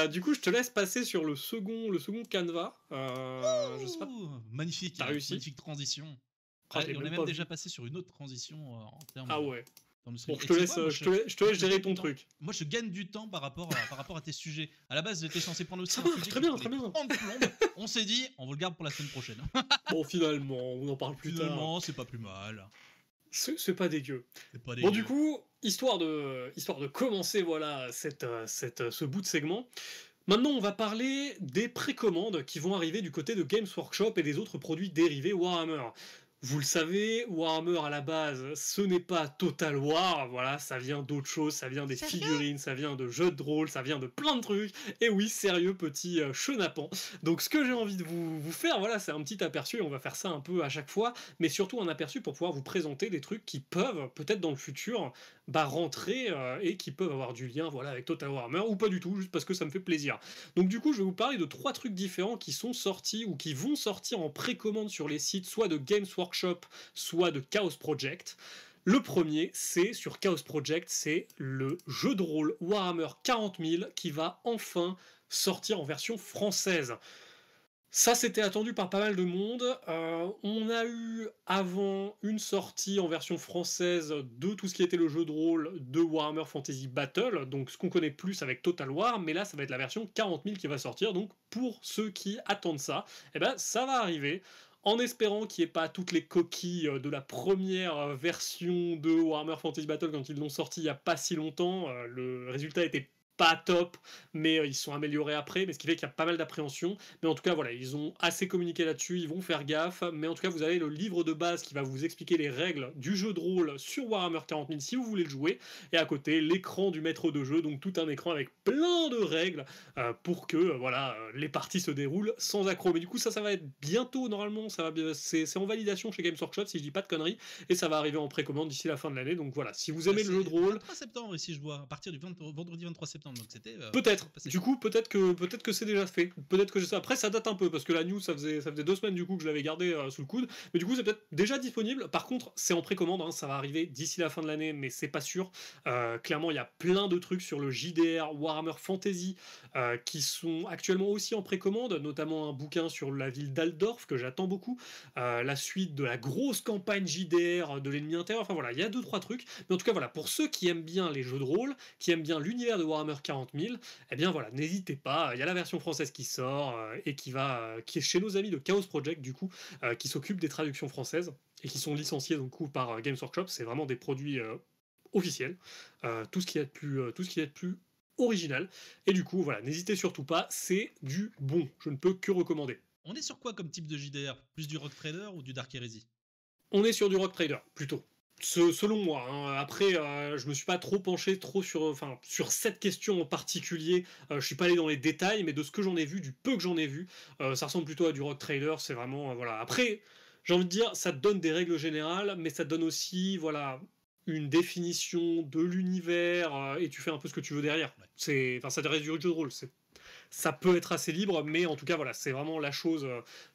Du coup, je te laisse passer sur le second canevas. Je sais pas. Magnifique, T'as réussi. magnifique transition. Ah, On est même déjà passé sur une autre transition en termes Ah ouais. d'industrie. Bon, je te laisse gérer ton truc. Moi, je gagne du temps par rapport à tes sujets. À la base, j'étais censé prendre aussi Ça un va, sujet très qui bien, prenait très bien. 30 plombes. On s'est dit, on vous le garde pour la semaine prochaine. Bon, finalement, on en parle plus tard. Finalement, c'est pas plus mal. C'est pas dégueu. C'est pas Bon, dégueu. du coup, histoire de commencer voilà ce bout de segment. Maintenant, on va parler des précommandes qui vont arriver du côté de Games Workshop et des autres produits dérivés Warhammer. Vous le savez, Warhammer à la base, ce n'est pas Total War, voilà, ça vient d'autre chose, ça vient des figurines, ça vient de jeux de rôle, ça vient de plein de trucs, et oui, sérieux petit chenapan. Donc ce que j'ai envie de vous faire, voilà, c'est un petit aperçu, et on va faire ça un peu à chaque fois, mais surtout un aperçu pour pouvoir vous présenter des trucs qui peuvent, peut-être dans le futur, rentrer, et qui peuvent avoir du lien, voilà, avec Total Warhammer, ou pas du tout, juste parce que ça me fait plaisir. Donc du coup, je vais vous parler de 3 trucs différents qui sont sortis, ou qui vont sortir en précommande sur les sites, soit de Games Workshop, soit de Chaos Project. Le premier, c'est sur Chaos Project, c'est le jeu de rôle Warhammer 40 000 qui va enfin sortir en version française. Ça, c'était attendu par pas mal de monde. On a eu avant une sortie en version française de tout ce qui était le jeu de rôle de Warhammer Fantasy Battle, donc ce qu'on connaît plus avec Total War, mais là, ça va être la version 40 000 qui va sortir, donc pour ceux qui attendent ça, eh ben, ça va arriver. En espérant qu'il n'y ait pas toutes les coquilles de la première version de Warhammer Fantasy Battle quand ils l'ont sorti il n'y a pas si longtemps, le résultat était pas top, mais ils se sont améliorés après, mais ce qui fait qu'il y a pas mal d'appréhension. Mais en tout cas, voilà, ils ont assez communiqué là-dessus, ils vont faire gaffe, mais en tout cas, vous avez le livre de base qui va vous expliquer les règles du jeu de rôle sur Warhammer 40 000 si vous voulez le jouer, et à côté, l'écran du maître de jeu, donc tout un écran avec plein de règles pour que voilà, les parties se déroulent sans accroc. Mais du coup, ça va être bientôt, normalement, c'est en validation chez Games Workshop, si je dis pas de conneries, et ça va arriver en précommande d'ici la fin de l'année, donc voilà, si vous aimez le jeu de rôle... 23 septembre ici, je vois, à partir du vendredi 23 septembre. Donc c'était peut-être. Du coup, peut-être que c'est déjà fait. Peut-être que après ça date un peu parce que la news ça faisait 2 semaines du coup que je l'avais gardé sous le coude. Mais du coup, c'est peut-être déjà disponible. Par contre, c'est en précommande. Hein, ça va arriver d'ici la fin de l'année, mais c'est pas sûr. Clairement, il y a plein de trucs sur le JDR Warhammer Fantasy qui sont actuellement aussi en précommande, notamment un bouquin sur la ville d'Aldorf que j'attends beaucoup. La suite de la grosse campagne JDR de l'ennemi intérieur. Enfin voilà, il y a 2-3 trucs. Mais en tout cas, voilà, pour ceux qui aiment bien les jeux de rôle, qui aiment bien l'univers de Warhammer 40 000, eh bien voilà, n'hésitez pas, il y a la version française qui sort et qui est chez nos amis de Chaos Project du coup, qui s'occupent des traductions françaises et qui sont licenciés donc coup par Games Workshop. C'est vraiment des produits officiels, tout ce qui est de plus original. Et du coup voilà, n'hésitez surtout pas, c'est du bon, je ne peux que recommander. On est sur quoi comme type de JDR? Plus du Rogue Trader ou du Dark Heresy? On est sur du Rogue Trader plutôt. Selon moi. Hein. Après, je me suis pas trop penché sur cette question en particulier. Je suis pas allé dans les détails, mais de ce que j'en ai vu, du peu que j'en ai vu, ça ressemble plutôt à du Rogue Trader. C'est vraiment voilà. Après, j'ai envie de dire, ça te donne des règles générales, mais ça te donne aussi voilà une définition de l'univers et tu fais un peu ce que tu veux derrière. Ça reste du jeu de rôle. Ça peut être assez libre, mais en tout cas voilà, c'est vraiment la chose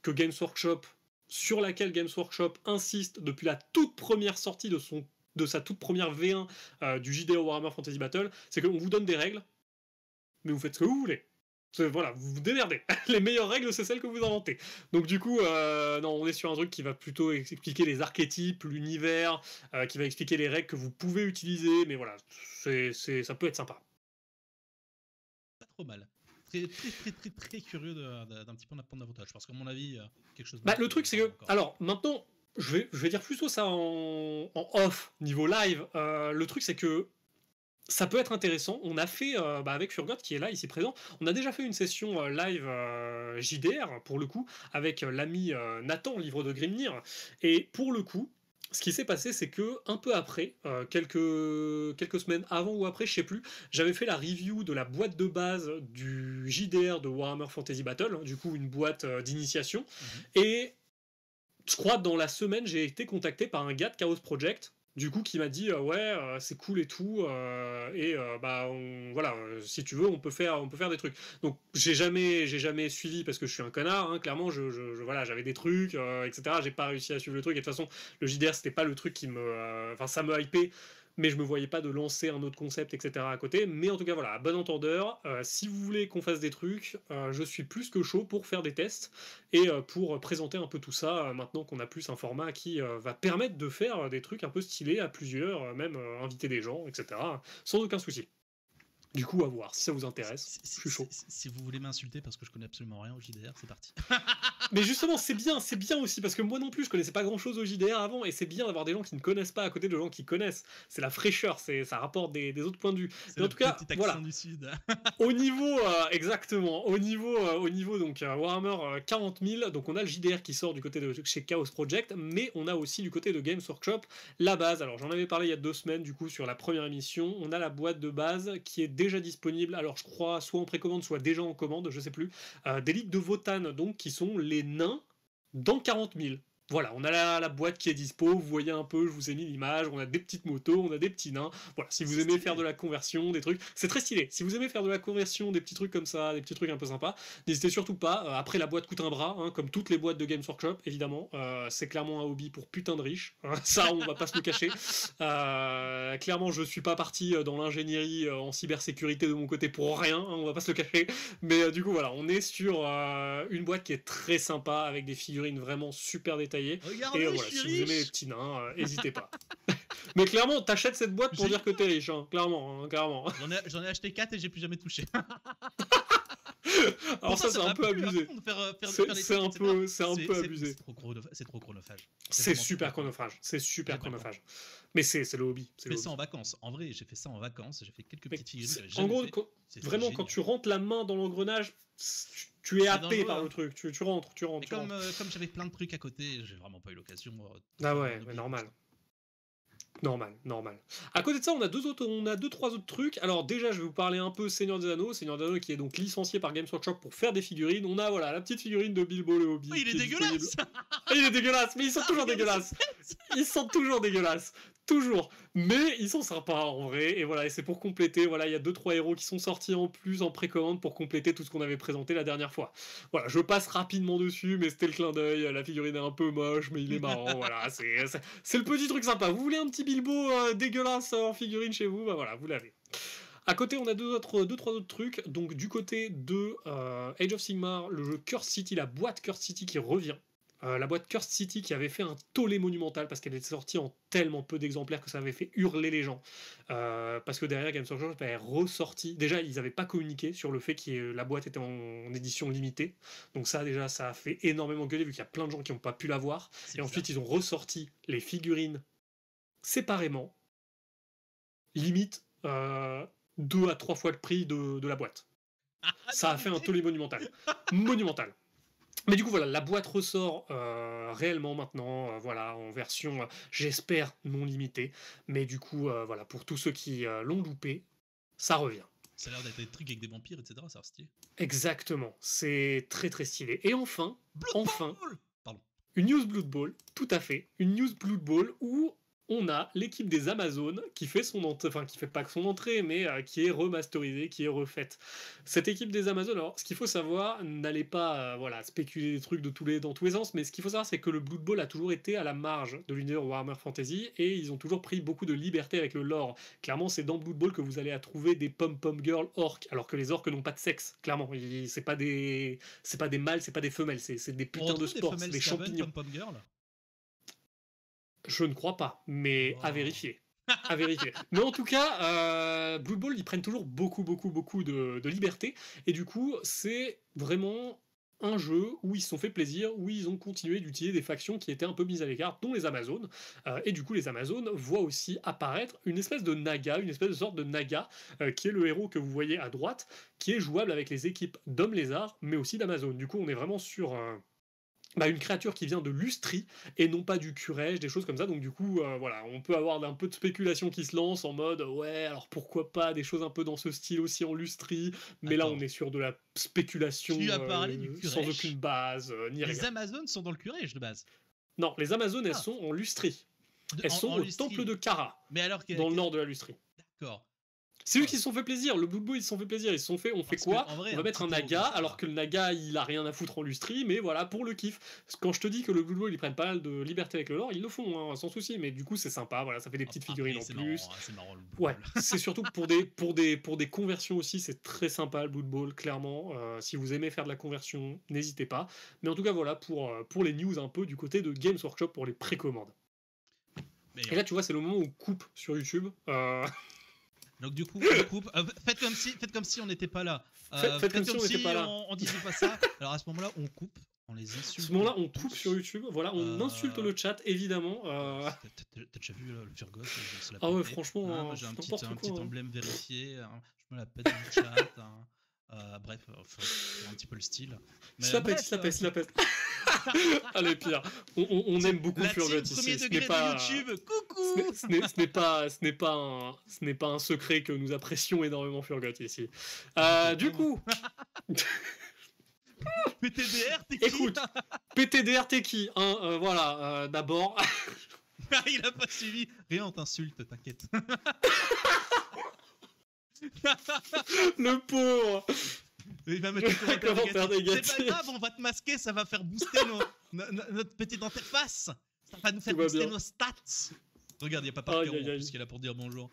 que Games Workshop sur laquelle Games Workshop insiste depuis la toute première sortie de sa toute première V1 du JDR Warhammer Fantasy Battle, c'est qu'on vous donne des règles, mais vous faites ce que vous voulez. Voilà, vous vous démerdez. Les meilleures règles, c'est celles que vous inventez. Donc du coup, non, on est sur un truc qui va plutôt expliquer les archétypes, l'univers, qui va expliquer les règles que vous pouvez utiliser, mais voilà, ça peut être sympa. Pas trop mal. Très curieux d'un petit peu en apprendre davantage, parce qu'à mon avis, quelque chose... Le truc, c'est que... Encore. Alors, maintenant, je vais dire plutôt ça en off, niveau live. Le truc, c'est que ça peut être intéressant. On a fait, avec Furgot, qui est là, ici présent, on a déjà fait une session live JDR, pour le coup, avec l'ami Nathan, livre de Grimnir. Et pour le coup, ce qui s'est passé, c'est que un peu après, quelques semaines avant ou après, je sais plus, j'avais fait la review de la boîte de base du JDR de Warhammer Fantasy Battle, du coup une boîte d'initiation, et je crois que dans la semaine, j'ai été contacté par un gars de Chaos Project, du coup qui m'a dit c'est cool et tout voilà, si tu veux on peut faire des trucs. Donc j'ai jamais suivi parce que je suis un connard, hein, clairement voilà, j'avais des trucs etc. J'ai pas réussi à suivre le truc et de toute façon le JDR c'était pas le truc qui me ça me hypait mais je me voyais pas de lancer un autre concept, etc. à côté. Mais en tout cas, voilà, à bon entendeur, si vous voulez qu'on fasse des trucs, je suis plus que chaud pour faire des tests et pour présenter un peu tout ça, maintenant qu'on a plus un format qui va permettre de faire des trucs un peu stylés à plusieurs, même inviter des gens, etc. Sans aucun souci. Du coup, à voir, si ça vous intéresse, je suis chaud. Si vous voulez m'insulter parce que je connais absolument rien au JDR, c'est parti. Mais justement, c'est bien aussi, parce que moi non plus, je connaissais pas grand-chose au JDR avant, et c'est bien d'avoir des gens qui ne connaissent pas à côté de gens qui connaissent. C'est la fraîcheur, ça rapporte des autres points de vue. Mais en tout cas, voilà. Du Sud. Au niveau, exactement, au niveau donc Warhammer 40 000, donc on a le JDR qui sort du côté de chez Chaos Project, mais on a aussi du côté de Games Workshop la base. Alors j'en avais parlé il y a 2 semaines, du coup, sur la première émission. On a la boîte de base qui est déjà disponible, alors je crois, soit en précommande, soit déjà en commande, je sais plus. Des ligues de Votan, donc, qui sont les nains dans 40 000. Voilà, on a la boîte qui est dispo, vous voyez un peu, je vous ai mis l'image, on a des petites motos, on a des petits nains. Voilà, si vous aimez faire de la conversion, des trucs, c'est très stylé. Si vous aimez faire de la conversion, des petits trucs comme ça, des petits trucs un peu sympas, n'hésitez surtout pas. Après, la boîte coûte un bras, hein, comme toutes les boîtes de Games Workshop, évidemment. C'est clairement un hobby pour putain de riches. Ça, on va pas se le cacher. Clairement, je suis pas parti dans l'ingénierie en cybersécurité de mon côté pour rien, hein, on va pas se le cacher. Mais du coup, voilà, on est sur une boîte qui est très sympa, avec des figurines vraiment super détaillées. Regardez, et voilà, si vous aimez les petits nains, n'hésitez pas. Mais clairement, t'achètes cette boîte pour dire que t'es riche, hein. Clairement. J'en ai acheté 4 et j'ai plus jamais touché. Alors ça, c'est un peu abusé. C'est un peu abusé. C'est trop chronophage. C'est super chronophage. Mais c'est le hobby. J'ai fait ça en vacances. En vrai, j'ai fait ça en vacances. J'ai fait quelques petites figurines. En gros, vraiment, quand tu rentres la main dans l'engrenage, tu es happé par le truc. Tu rentres. Mais comme j'avais plein de trucs à côté, j'ai vraiment pas eu l'occasion. Ah ouais, mais normal. Normal. À côté de ça, on a 2-3 autres trucs. Alors déjà, je vais vous parler un peu Seigneur des Anneaux qui est donc licencié par Games Workshop pour faire des figurines. On a la petite figurine de Bilbo le Hobbit. Oh, il est dégueulasse. Il est dégueulasse, mais ils sont toujours dégueulasses. Ils sont toujours dégueulasses. Toujours. Mais ils sont sympas en vrai. Et voilà, et c'est pour compléter. Voilà, il y a 2-3 héros qui sont sortis en plus en précommande pour compléter tout ce qu'on avait présenté la dernière fois. Voilà, je passe rapidement dessus, mais c'était le clin d'œil. La figurine est un peu moche, mais il est marrant. Voilà, c'est le petit truc sympa. Vous voulez un petit Bilbo dégueulasse en figurine chez vous? Bah voilà, vous l'avez. À côté, on a 2-3 autres trucs. Donc, du côté de Age of Sigmar, le jeu Curse City, la boîte Curse City qui revient. La boîte Cursed City qui avait fait un tollé monumental parce qu'elle était sortie en tellement peu d'exemplaires que ça avait fait hurler les gens. Parce que derrière, Games Workshop avait ressorti. Déjà, ils n'avaient pas communiqué sur le fait que la boîte était en édition limitée. Donc, ça, déjà, ça a fait énormément gueuler vu qu'il y a plein de gens qui n'ont pas pu l'avoir. Et ensuite, ils ont ressorti les figurines séparément. Limite 2 à 3 fois le prix de la boîte. Ça a fait un tollé monumental. Mais du coup, voilà, la boîte ressort réellement maintenant, voilà, en version, j'espère, non limitée. Mais du coup, voilà, pour tous ceux qui l'ont loupé, ça revient. Ça a l'air d'être des trucs avec des vampires, etc. Ça a l'air stylé. Exactement, c'est très très stylé. Et enfin, Pardon. Une news Blood Bowl, tout à fait, une news Blood Bowl où on a l'équipe des Amazones qui fait son entrée, enfin qui fait pas que son entrée, mais qui est remasterisée, qui est refaite. Cette équipe des Amazones, alors ce qu'il faut savoir, n'allez pas spéculer des trucs dans tous les sens, mais ce qu'il faut savoir, c'est que le Blood Bowl a toujours été à la marge de l'univers Warhammer Fantasy et ils ont toujours pris beaucoup de liberté avec le lore. Clairement, c'est dans Blood Bowl que vous allez trouver des pom-pom girls orques, alors que les orques n'ont pas de sexe. Clairement, c'est pas des mâles, c'est pas des femelles, c'est des putains de sports, des champignons. Pom-pom girl. Je ne crois pas, mais à vérifier. Mais en tout cas, Blood Bowl, ils prennent toujours beaucoup de liberté. Et du coup, c'est vraiment un jeu où ils se sont fait plaisir, où ils ont continué d'utiliser des factions qui étaient un peu mises à l'écart, dont les Amazones. Et du coup, les Amazones voient aussi apparaître une espèce de naga, une espèce de sorte de naga, qui est le héros que vous voyez à droite, qui est jouable avec les équipes d'hommes lézards, mais aussi d'Amazones. Du coup, on est vraiment sur une créature qui vient de Lustrie et non pas du Curège, des choses comme ça. Donc du coup, on peut avoir un peu de spéculation qui se lance en mode ouais, alors pourquoi pas des choses un peu dans ce style aussi en Lustrie. Mais là, on est sur de la spéculation sans aucune base ni rien. Les Amazones sont dans le Curège de base. Non, les Amazones, elles sont en Lustrie. Elles sont au temple de Kara, dans le nord de la Lustrie. D'accord. C'est eux qui se sont fait plaisir. Le Blood Bowl, ils se sont fait plaisir. Ils se sont fait, on fait quoi? On va mettre un Naga, alors que le Naga, il a rien à foutre en lustri, mais voilà, pour le kiff. Quand je te dis que le Blood Bowl, ils prennent pas mal de liberté avec le lore, ils le font, hein, sans souci. Mais du coup, c'est sympa. Voilà, ça fait des petites figurines en plus. C'est marrant le Blood Ouais, Bowl. c'est surtout pour des conversions aussi, c'est très sympa le Blood Bowl, clairement. Si vous aimez faire de la conversion, n'hésitez pas. Mais en tout cas, voilà, pour les news un peu du côté de Games Workshop pour les précommandes. Et là, tu vois, c'est le moment où on coupe sur YouTube. Donc du coup, on coupe. Faites comme si on n'était pas là. Faites comme si on n'était pas là. On disait pas ça. Alors à ce moment-là, on coupe, on les insulte. À ce moment-là, on coupe sur YouTube. Voilà, on insulte le chat, évidemment. T'as déjà vu le Furgos? Ah ouais, franchement, j'ai un petit emblème vérifié. Hein, je me la pète dans le chat. Hein. Bref, faut un petit peu le style. La pète. Allez, Pierre, on aime beaucoup Furgot ici. Ce n'est pas YouTube. Coucou. Ce n'est pas un secret que nous apprécions énormément Furgot ici. Du coup, PTDR, t'es qui? Écoute, PTDR, t'es qui, hein, voilà, d'abord. Il a pas suivi. Rien, on t'insulte, t'inquiète. Le pauvre. Il va mettre un commentaire négatif. C'est pas grave, on va te masquer, ça va faire booster notre petite interface. Ça va nous faire booster nos stats. Regarde, il n'y a pas Parker, puisqu'il est là pour dire bonjour.